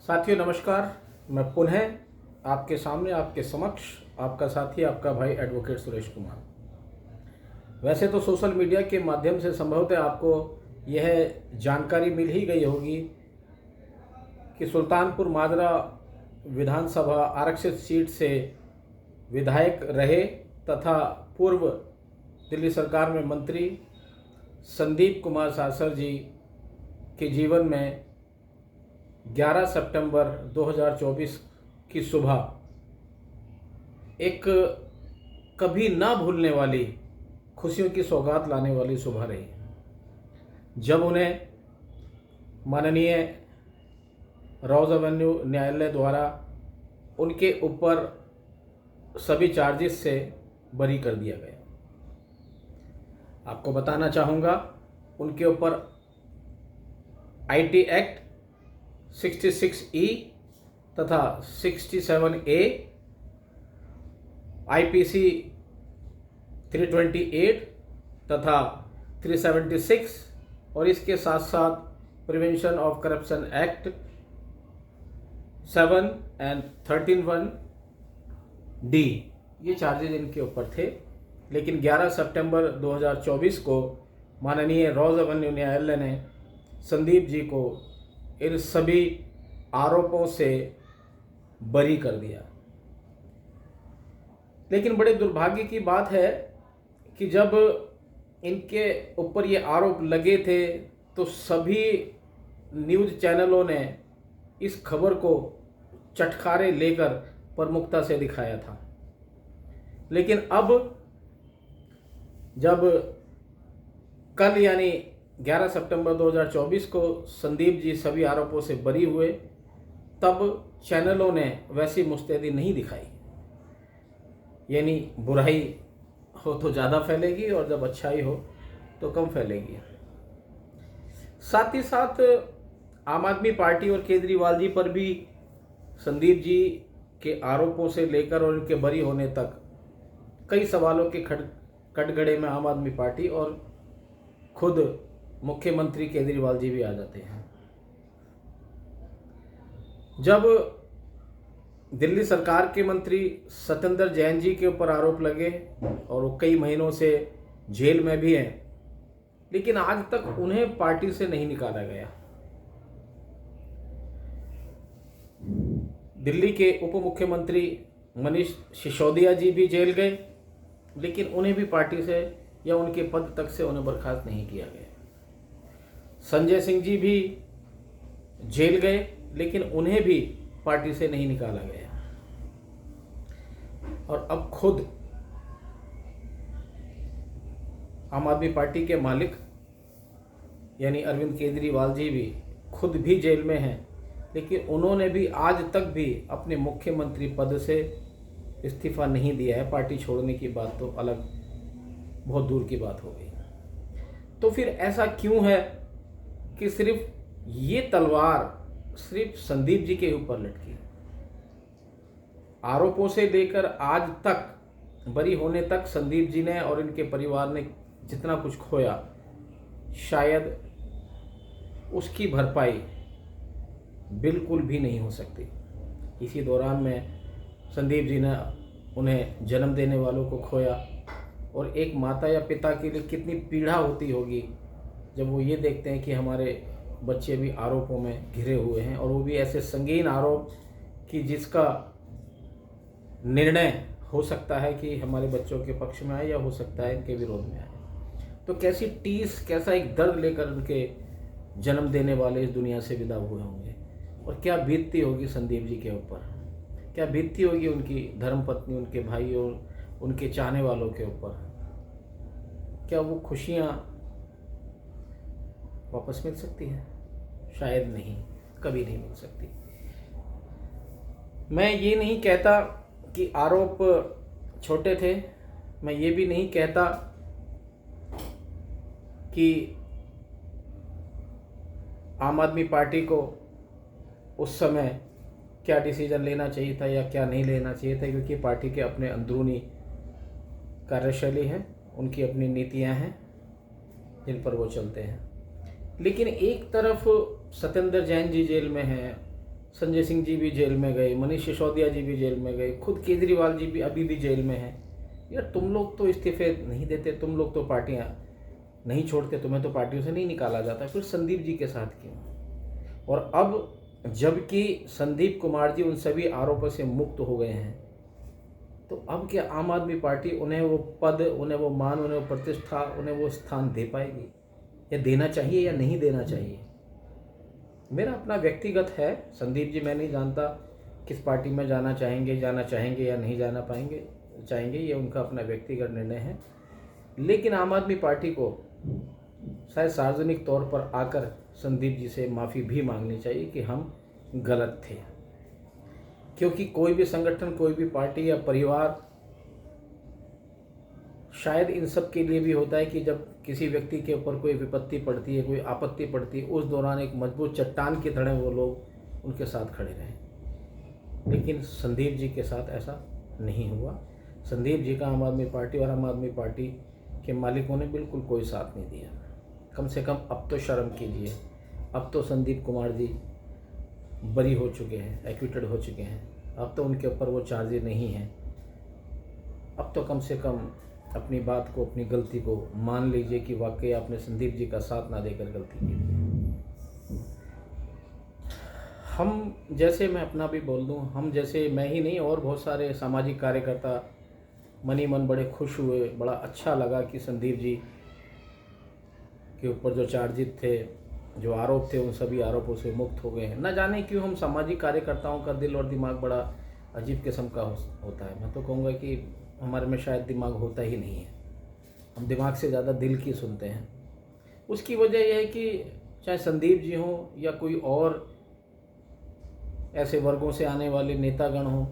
साथियों नमस्कार। मैं पुनः आपके सामने आपके समक्ष आपका साथी आपका भाई एडवोकेट सुरेश कुमार। वैसे तो सोशल मीडिया के माध्यम से संभवतः आपको यह जानकारी मिल ही गई होगी कि सुल्तानपुर माजरा विधानसभा आरक्षित सीट से विधायक रहे तथा पूर्व दिल्ली सरकार में मंत्री संदीप कुमार सासर जी के जीवन में 11 सितंबर 2024 की सुबह एक कभी ना भूलने वाली खुशियों की सौगात लाने वाली सुबह रही, जब उन्हें माननीय रॉज एवेन्यू न्यायालय द्वारा उनके ऊपर सभी चार्जेस से बरी कर दिया गया। आपको बताना चाहूँगा, उनके ऊपर आईटी एक्ट 66E तथा 67A, आईपीसी 328 तथा 376 और इसके साथ साथ prevention of corruption act 7 and 13(1)D ये चार्जेस इनके ऊपर थे। लेकिन 11 सितंबर 2024 को माननीय रॉज एवेन्यू न्यायालय ने संदीप जी को इन सभी आरोपों से बरी कर दिया। लेकिन बड़े दुर्भाग्य की बात है कि जब इनके ऊपर ये आरोप लगे थे तो सभी न्यूज़ चैनलों ने इस खबर को चटखारे लेकर प्रमुखता से दिखाया था। लेकिन अब जब कल यानी 11 सितंबर 2024 को संदीप जी सभी आरोपों से बरी हुए, तब चैनलों ने वैसी मुस्तैदी नहीं दिखाई। यानी बुराई हो तो ज़्यादा फैलेगी और जब अच्छाई हो तो कम फैलेगी। साथ ही साथ आम आदमी पार्टी और केजरीवाल जी पर भी संदीप जी के आरोपों से लेकर और उनके बरी होने तक कई सवालों के कटघरे में आम आदमी पार्टी और खुद मुख्यमंत्री केजरीवाल जी भी आ जाते हैं। जब दिल्ली सरकार के मंत्री सत्येंद्र जैन जी के ऊपर आरोप लगे और वो कई महीनों से जेल में भी हैं, लेकिन आज तक उन्हें पार्टी से नहीं निकाला गया। दिल्ली के उप मुख्यमंत्री मनीष सिसोदिया जी भी जेल गए, लेकिन उन्हें भी पार्टी से या उनके पद तक से उन्हें बर्खास्त नहीं किया गया। संजय सिंह जी भी जेल गए, लेकिन उन्हें भी पार्टी से नहीं निकाला गया। और अब खुद आम आदमी पार्टी के मालिक यानी अरविंद केजरीवाल जी भी खुद भी जेल में हैं, लेकिन उन्होंने भी आज तक भी अपने मुख्यमंत्री पद से इस्तीफा नहीं दिया है। पार्टी छोड़ने की बात तो अलग बहुत दूर की बात हो गई। तो फिर ऐसा क्यों है कि सिर्फ ये तलवार सिर्फ संदीप जी के ऊपर लटकी? आरोपों से लेकर आज तक बरी होने तक संदीप जी ने और इनके परिवार ने जितना कुछ खोया, शायद उसकी भरपाई बिल्कुल भी नहीं हो सकती। इसी दौरान में संदीप जी ने उन्हें जन्म देने वालों को खोया, और एक माता या पिता के लिए कितनी पीड़ा होती होगी जब वो ये देखते हैं कि हमारे बच्चे भी आरोपों में घिरे हुए हैं, और वो भी ऐसे संगीन आरोप कि जिसका निर्णय हो सकता है कि हमारे बच्चों के पक्ष में आए या हो सकता है इनके विरोध में आए। तो कैसी टीस, कैसा एक दर्द लेकर उनके जन्म देने वाले इस दुनिया से विदा हुए होंगे, और क्या बीतती होगी संदीप जी के ऊपर, क्या बीतती होगी उनकी धर्मपत्नी, उनके भाई और उनके चाहने वालों के ऊपर। क्या वो खुशियाँ वापस मिल सकती हैं? शायद नहीं, कभी नहीं मिल सकती। मैं ये नहीं कहता कि आरोप छोटे थे, मैं ये भी नहीं कहता कि आम आदमी पार्टी को उस समय क्या डिसीजन लेना चाहिए था या क्या नहीं लेना चाहिए था, क्योंकि पार्टी के अपने अंदरूनी कार्यशैली है, उनकी अपनी नीतियां हैं जिन पर वो चलते हैं। लेकिन एक तरफ सत्येंद्र जैन जी जेल में हैं, संजय सिंह जी भी जेल में गए, मनीष सिसोदिया जी भी जेल में गए, खुद केजरीवाल जी भी अभी भी जेल में हैं। यार तुम लोग तो इस्तीफे नहीं देते, तुम लोग तो पार्टियां नहीं छोड़ते, तुम्हें तो पार्टियों से नहीं निकाला जाता, फिर संदीप जी के साथ क्यों? और अब जबकि संदीप कुमार जी उन सभी आरोपों से मुक्त हो गए हैं, तो अब क्या आम आदमी पार्टी उन्हें वो पद, उन्हें वो मान, उन्हें वो प्रतिष्ठा, उन्हें वो स्थान दे पाएगी? या देना चाहिए या नहीं देना चाहिए? मेरा अपना व्यक्तिगत है, संदीप जी मैं नहीं जानता किस पार्टी में जाना चाहेंगे या नहीं जाना चाहेंगे, ये उनका अपना व्यक्तिगत निर्णय है। लेकिन आम आदमी पार्टी को शायद सार्वजनिक तौर पर आकर संदीप जी से माफ़ी भी मांगनी चाहिए कि हम गलत थे। क्योंकि कोई भी संगठन, कोई भी पार्टी या परिवार शायद इन सब के लिए भी होता है कि जब किसी व्यक्ति के ऊपर कोई विपत्ति पड़ती है, कोई आपत्ति पड़ती है, उस दौरान एक मजबूत चट्टान की तरह वो लोग उनके साथ खड़े रहें। लेकिन संदीप जी के साथ ऐसा नहीं हुआ। संदीप जी का आम आदमी पार्टी और आम आदमी पार्टी के मालिकों ने बिल्कुल कोई साथ नहीं दिया। कम से कम अब तो शर्म कीजिए। अब तो संदीप कुमार जी बरी हो चुके हैं, एक्विटेड हो चुके हैं। अब तो उनके ऊपर वो चार्जेस नहीं हैं। अब तो कम से कम अपनी बात को, अपनी गलती को मान लीजिए कि वाकई आपने संदीप जी का साथ ना देकर गलती की थी। हम जैसे, मैं अपना भी बोल दूं, हम जैसे, मैं ही नहीं और बहुत सारे सामाजिक कार्यकर्ता मनी मन बड़े खुश हुए, बड़ा अच्छा लगा कि संदीप जी के ऊपर जो चार्जेस थे, जो आरोप थे, उन सभी आरोपों से मुक्त हो गए हैं। न जाने क्यों हम सामाजिक कार्यकर्ताओं का दिल और दिमाग बड़ा अजीब किस्म का होता है। मैं तो कहूँगा कि हमारे में शायद दिमाग होता ही नहीं है, हम दिमाग से ज़्यादा दिल की सुनते हैं। उसकी वजह यह है कि चाहे संदीप जी हों या कोई और ऐसे वर्गों से आने वाले नेतागण हों,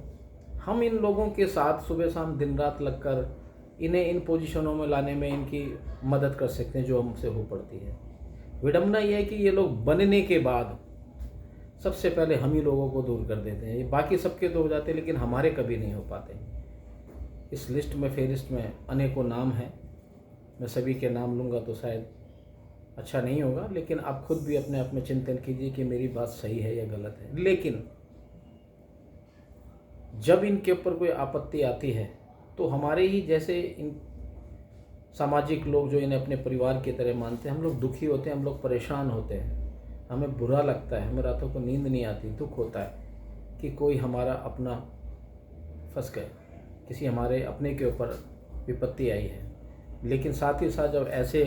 हम इन लोगों के साथ सुबह शाम दिन रात लगकर इन्हें इन पोजीशनों में लाने में इनकी मदद कर सकते हैं जो हमसे हो पड़ती है। विडम्बना यह है कि ये लोग बनने के बाद सबसे पहले हम ही लोगों को दूर कर देते हैं। ये बाकी सबके तो हो जाते हैं, लेकिन हमारे कभी नहीं हो पाते। इस लिस्ट में, फेहरिस्त में अनेकों नाम हैं, मैं सभी के नाम लूँगा तो शायद अच्छा नहीं होगा, लेकिन आप खुद भी अपने आप में चिंतन कीजिए कि मेरी बात सही है या गलत है। लेकिन जब इनके ऊपर कोई आपत्ति आती है तो हमारे ही जैसे इन सामाजिक लोग जो इन्हें अपने परिवार की तरह मानते हैं, हम लोग दुखी होते हैं, हम लोग परेशान होते हैं, हमें बुरा लगता है, हमें रातों को नींद नहीं आती, दुख होता है कि कोई हमारा अपना फंस गया, किसी हमारे अपने के ऊपर विपत्ति आई है। लेकिन साथ ही साथ जब ऐसे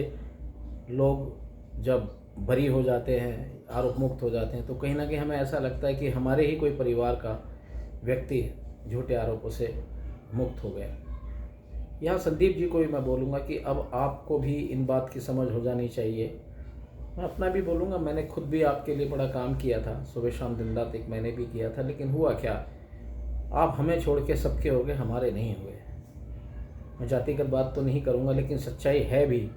लोग जब बरी हो जाते हैं, आरोप मुक्त हो जाते हैं, तो कहीं ना कहीं हमें ऐसा लगता है कि हमारे ही कोई परिवार का व्यक्ति झूठे आरोपों से मुक्त हो गया। यहाँ संदीप जी को भी मैं बोलूँगा कि अब आपको भी इन बात की समझ हो जानी चाहिए। मैं अपना भी बोलूँगा, मैंने खुद भी आपके लिए बड़ा काम किया था, सुबह शाम दिन रात एक महीने भी किया था, लेकिन हुआ क्या, आप हमें छोड़ के सबके हो गए, हमारे नहीं हुए। मैं जातिगत बात तो नहीं करूँगा, लेकिन सच्चाई है भी,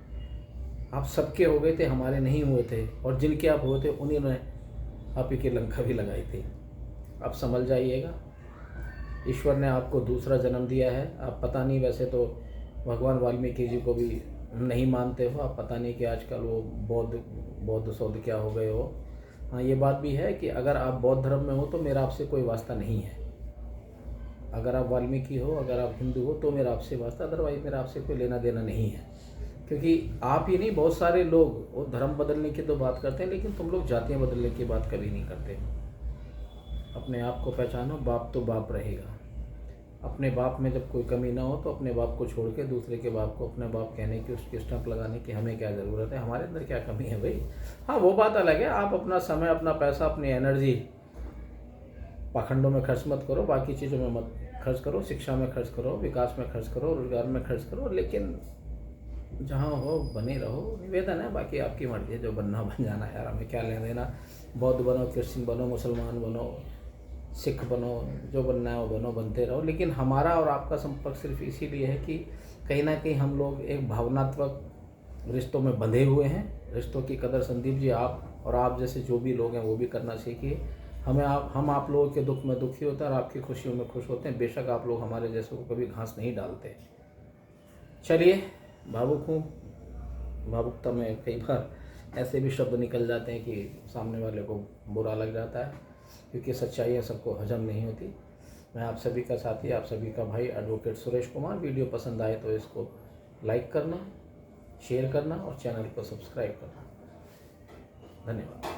आप सबके हो गए थे, हमारे नहीं हुए थे, और जिनके आप हुए थे उन्हीं ने आप ही की लंका भी लगाई थी। आप समझ जाइएगा, ईश्वर ने आपको दूसरा जन्म दिया है। आप पता नहीं, वैसे तो भगवान वाल्मीकि जी को भी नहीं मानते हो आप, पता नहीं कि आजकल वो बौद्ध सौद्ध क्या हो गए हो। हाँ, ये बात भी है कि अगर आप बौद्ध धर्म में हो तो मेरा आपसे कोई वास्ता नहीं है। अगर आप वाल्मीकि हो, अगर आप हिंदू हो तो मेरा आपसे वास्ता, अदरवाइज मेरा आपसे कोई लेना देना नहीं है। क्योंकि आप ही नहीं, बहुत सारे लोग वो धर्म बदलने की तो बात करते हैं, लेकिन तुम लोग जातियाँ बदलने की बात कभी नहीं करते। अपने आप को पहचानो, बाप तो बाप रहेगा। अपने बाप में जब कोई कमी ना हो तो अपने बाप को छोड़ के दूसरे के बाप को अपने बाप कहने की, उसकी स्टंप लगाने की हमें क्या ज़रूरत है? हमारे अंदर क्या कमी है भाई? हाँ, वो बात अलग है, आप अपना समय, अपना पैसा, अपनी एनर्जी पाखंडों में खर्च मत करो, बाकी चीज़ों में मत खर्च करो, शिक्षा में खर्च करो, विकास में खर्च करो, रोजगार में खर्च करो, लेकिन जहाँ हो बने रहो। निवेदन है, बाकी आपकी मर्जी है, जो बनना बन जाना, यार हमें क्या लेना देना। बौद्ध बनो, क्रिश्चियन बनो, मुसलमान बनो, सिख बनो, जो बनना है वो बनो, बनते रहो। लेकिन हमारा और आपका संपर्क सिर्फ इसीलिए है कि कहीं ना कहीं हम लोग एक भावनात्मक रिश्तों में बंधे हुए हैं। रिश्तों की कदर संदीप जी आप और आप जैसे जो भी लोग हैं वो भी करना सीखिए। हम आप लोगों के दुख में दुखी होते हैं और आपकी खुशियों में खुश होते हैं। बेशक आप लोग हमारे जैसे को कभी घास नहीं डालते। चलिए, भावुक हूँ, भावुकता में कई बार ऐसे भी शब्द निकल जाते हैं कि सामने वाले को बुरा लग जाता है। क्योंकि सच्चाइयाँ सबको हजम नहीं होती। मैं आप सभी का साथी, आप सभी का भाई एडवोकेट सुरेश कुमार। वीडियो पसंद आए तो इसको लाइक करना, शेयर करना और चैनल को सब्सक्राइब करना। धन्यवाद।